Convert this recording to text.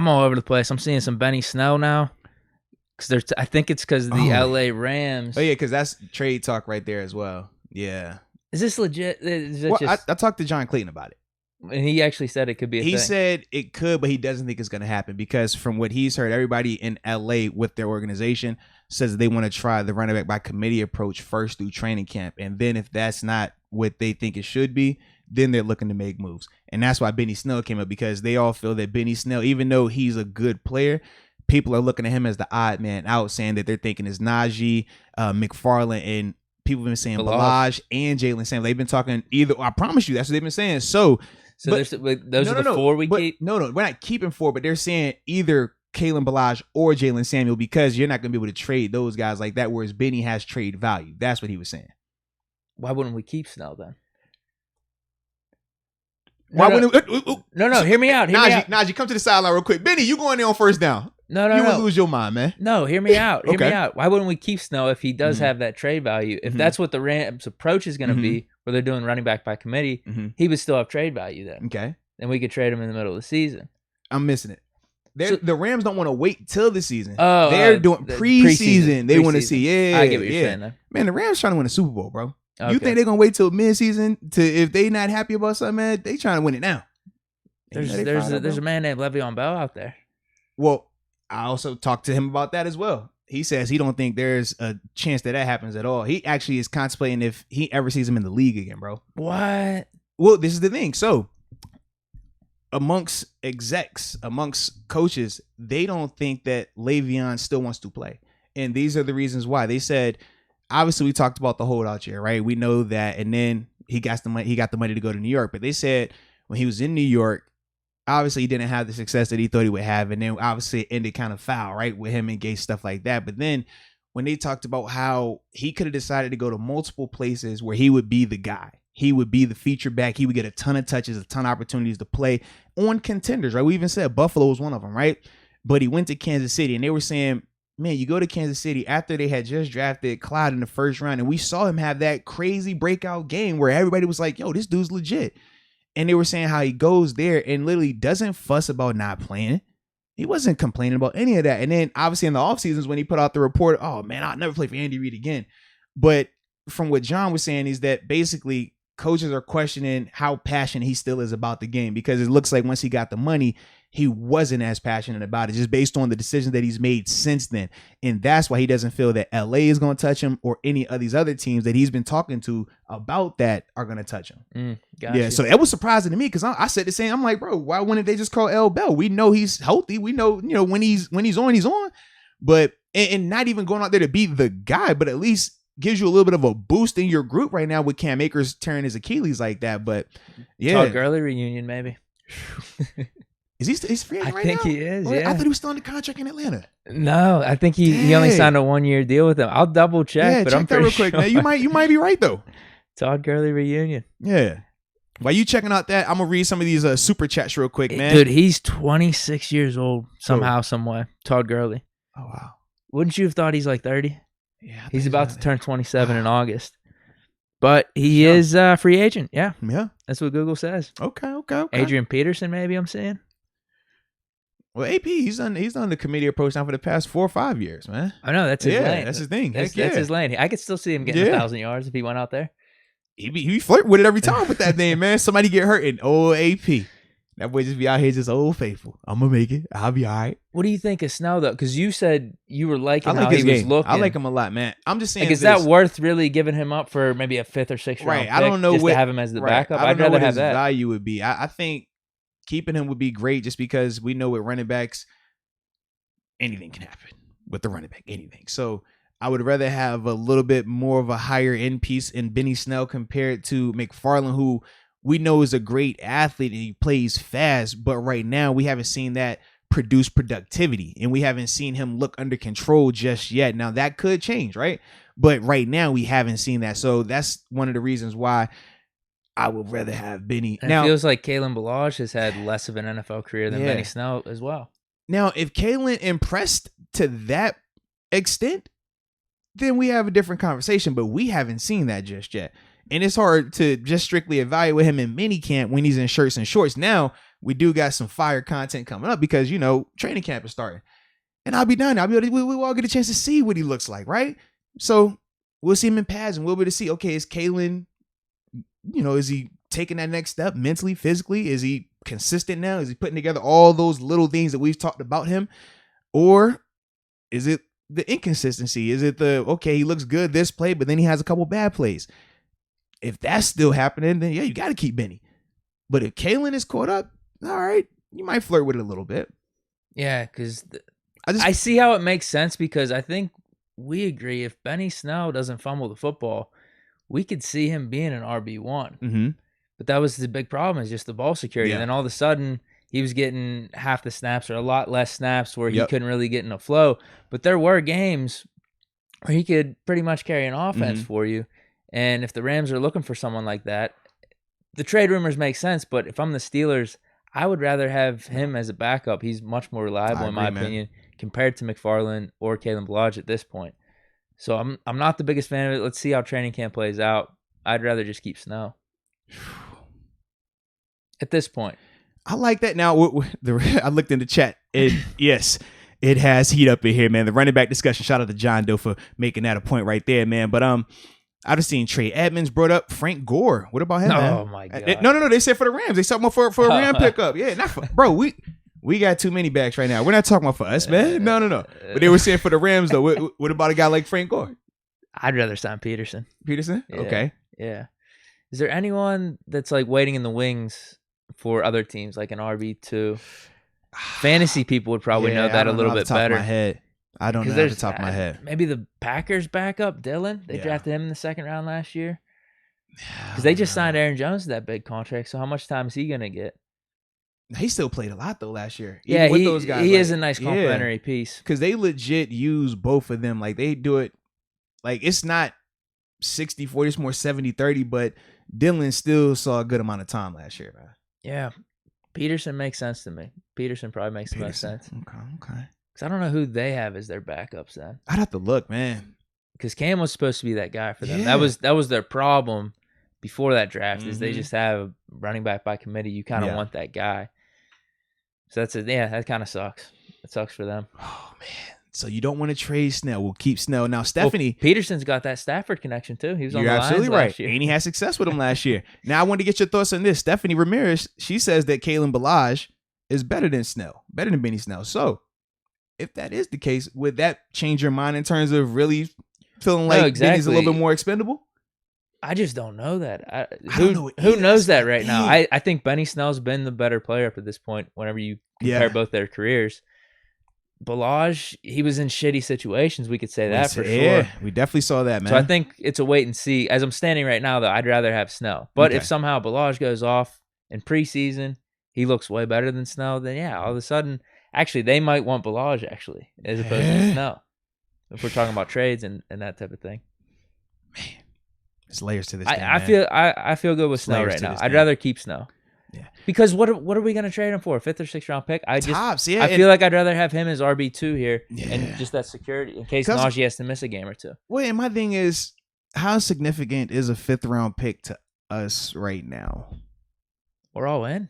I'm all over the place. I'm seeing some Benny Snell now. I think it's because the LA Rams. Oh, yeah, because that's trade talk right there as well. Yeah. Is this legit? I talked to John Clayton about it. And he actually said it could be a thing. He said it could, but he doesn't think it's going to happen because from what he's heard, everybody in LA with their organization says they want to try the running back by committee approach first through training camp. And then if that's not what they think it should be, then they're looking to make moves. And that's why Benny Snell came up, because they all feel that Benny Snell, even though he's a good player, people are looking at him as the odd man out, saying that they're thinking it's Najee, McFarland, and people have been saying Balaj and Jalen Samuels. They've been talking either. I promise you, that's what they've been saying. So those are the four we keep? No, we're not keeping four, but they're saying either Kalen Balaj or Jalen Samuel, because you're not going to be able to trade those guys like that, whereas Benny has trade value. That's what he was saying. Why wouldn't we keep Snell then? No, hear me out. Najee, come to the sideline real quick. Benny, you going there on first down. No. You will lose your mind, man. No, hear me out. Hear me out. Why wouldn't we keep Snell if he does have that trade value? If that's what the Rams' approach is going to be, where they're doing running back by committee, he would still have trade value then. Okay. And we could trade him in the middle of the season. I'm missing it. The Rams don't want to wait till the season. They're doing preseason. They want to see. Yeah, I get what you're saying. Though. Man, the Rams trying to win a Super Bowl, bro. Okay. You think they're gonna wait till mid-season to, if they not happy about something, man? They trying to win it now. There's a man named Le'Veon Bell out there. Well, I also talked to him about that as well. He says he don't think there's a chance that happens at all. He actually is contemplating if he ever sees him in the league again, bro. What? Well, this is the thing. So, amongst execs, amongst coaches, they don't think that Le'Veon still wants to play. And these are the reasons why. They said, obviously, we talked about the holdout year, right? We know that. And then he got the money to go to New York. But they said when he was in New York, obviously he didn't have the success that he thought he would have. And then obviously it ended kind of foul, right? With him and Gay, stuff like that. But then when they talked about how he could have decided to go to multiple places where he would be the guy. He would be the feature back. He would get a ton of touches, a ton of opportunities to play on contenders, right? We even said Buffalo was one of them, right? But he went to Kansas City, and they were saying, man, you go to Kansas City after they had just drafted Clyde in the first round, and we saw him have that crazy breakout game where everybody was like, yo, this dude's legit. And they were saying how he goes there and literally doesn't fuss about not playing. He wasn't complaining about any of that. And then obviously in the off seasons when he put out the report, oh man, I'll never play for Andy Reid again. But from what John was saying is that basically coaches are questioning how passionate he still is about the game, because it looks like once he got the money, he wasn't as passionate about it, just based on the decisions that he's made since then. And that's why he doesn't feel that LA is going to touch him, or any of these other teams that he's been talking to about that are going to touch him. Yeah, so that was surprising to me, because I said the same. I'm like, bro, why wouldn't they just call L Bell? We know he's healthy. We know, when he's on, he's on. But and not even going out there to be the guy, but at least gives you a little bit of a boost in your group right now with Cam Akers tearing his Achilles like that. But yeah, Todd Gurley reunion maybe. He's free agent right now? I think he is, yeah. I thought he was still on the contract in Atlanta. No, I think he only signed a 1-year deal with them. I'll double check, but check I'm that real quick, man. You might be right though. Todd Gurley reunion. Yeah. While you checking out that, I'm gonna read some of these super chats real quick, man. Dude, he's 26 years old somehow, some way. Todd Gurley. Oh wow. Wouldn't you have thought he's like 30? Yeah. He's about to turn 27 in August. But he is a free agent. Yeah. Yeah. That's what Google says. Okay. Adrian Peterson, maybe I'm saying. Well, AP, he's done the committee approach now for the past 4 or 5 years, man. I know, that's his lane. That's his thing. That's his lane. I could still see him getting 1,000 yards if he went out there. He flirt with it every time with that name, man. Somebody get hurt and AP. That boy just be out here just old faithful. I'm gonna make it. I'll be all right. What do you think of Snell though? Because you said you were liking how he was looking. I like him a lot, man. I'm just saying, is that worth really giving him up for maybe a 5th or 6th round pick? I don't know just what to have him as the backup. I'd rather have that. Value would be. I think keeping him would be great, just because we know with running backs, anything can happen with the running back. Anything. So I would rather have a little bit more of a higher end piece in Benny Snell compared to McFarland, who we know is a great athlete and he plays fast, but right now we haven't seen that produce productivity, and we haven't seen him look under control just yet. Now that could change, right? But right now we haven't seen that. So that's one of the reasons why I would rather have Benny. And now, it feels like Kalen Balaj has had less of an NFL career than Benny Snell as well. Now, if Kalen impressed to that extent, then we have a different conversation, but we haven't seen that just yet. And it's hard to just strictly evaluate him in minicamp when he's in shirts and shorts. Now, we do got some fire content coming up because, training camp is starting. And I'll be down there. We'll all get a chance to see what he looks like, right? So we'll see him in pads and we'll be able to see, okay, is Kalen, is he taking that next step mentally, physically? Is he consistent now? Is he putting together all those little things that we've talked about him? Or is it the inconsistency? Is it he looks good this play, but then he has a couple bad plays? If that's still happening, then yeah, you got to keep Benny. But if Kalen is caught up, all right, you might flirt with it a little bit. Yeah, because I see how it makes sense because I think we agree if Benny Snell doesn't fumble the football, we could see him being an RB1. Mm-hmm. But that was the big problem is just the ball security. Yeah. And then all of a sudden, he was getting half the snaps or a lot less snaps where he couldn't really get in a flow. But there were games where he could pretty much carry an offense for you. And if the Rams are looking for someone like that, the trade rumors make sense. But if I'm the Steelers, I would rather have him as a backup. He's much more reliable, in my opinion, compared to McFarland or Kalen Ballage at this point. So I'm not the biggest fan of it. Let's see how training camp plays out. I'd rather just keep Snell at this point. I like that. Now, I looked in the chat. Yes, it has heat up in here, man. The running back discussion. Shout out to John Doe for making that a point right there, man. But I just seen Trey Edmonds brought up Frank Gore. What about him, man? Oh, my God. No. They said for the Rams. They talking about for a Ram pickup. Yeah, not for, bro, we got too many backs right now. We're not talking about for us, man. No. But they were saying for the Rams, though. What about a guy like Frank Gore? I'd rather sign Peterson. Peterson? Yeah, okay. Yeah. Is there anyone that's like waiting in the wings for other teams, like an RB2? Fantasy people would probably know that a little bit better. I don't know off the top of my head. Maybe the Packers backup, Dylan. They drafted him in the second round last year. Because they just signed Aaron Jones to that big contract. So how much time is he going to get? He still played a lot, though, last year. Yeah, with those guys, he is a nice complimentary piece. Because they legit use both of them. Like, they do it. Like, it's not 60-40. It's more 70-30. But Dylan still saw a good amount of time last year, man. Yeah. Peterson makes sense to me. Peterson probably makes the most sense. Okay. I don't know who they have as their backups then. I'd have to look, man. Because Cam was supposed to be that guy for them. Yeah. That was their problem before that draft. Is they just have a running back by committee. You kind of want that guy. So that kind of sucks. It sucks for them. Oh man. So you don't want to trade Snell. We'll keep Snell. Now Stephanie. Peterson's got that Stafford connection too. He was on the Lions absolutely right. last year. And he had success with him last year. Now I want to get your thoughts on this. Stephanie Ramirez, she says that Kalen Ballage is better than Snell, better than Benny Snell. So if that is the case, would that change your mind in terms of really feeling like Benny's a little bit more expendable? I just don't know that. Who knows that right now? I think Benny Snell's been the better player up to this point whenever you compare both their careers. Ballage, he was in shitty situations. We could say that for sure. Yeah, we definitely saw that, man. So I think it's a wait and see. As I'm standing right now, though, I'd rather have Snell. But if somehow Ballage goes off in preseason, he looks way better than Snell, then all of a sudden, actually, they might want Ballage, as opposed to Snell. If we're talking about trades and that type of thing. Man, there's layers to this I feel good with Snell right now. I'd rather keep Snell. Yeah. Because what are we going to trade him for? A 5th or 6th round pick? I feel like I'd rather have him as RB2 here and just that security in case Najee has to miss a game or two. Well, and my thing is, how significant is a 5th round pick to us right now? We're all in.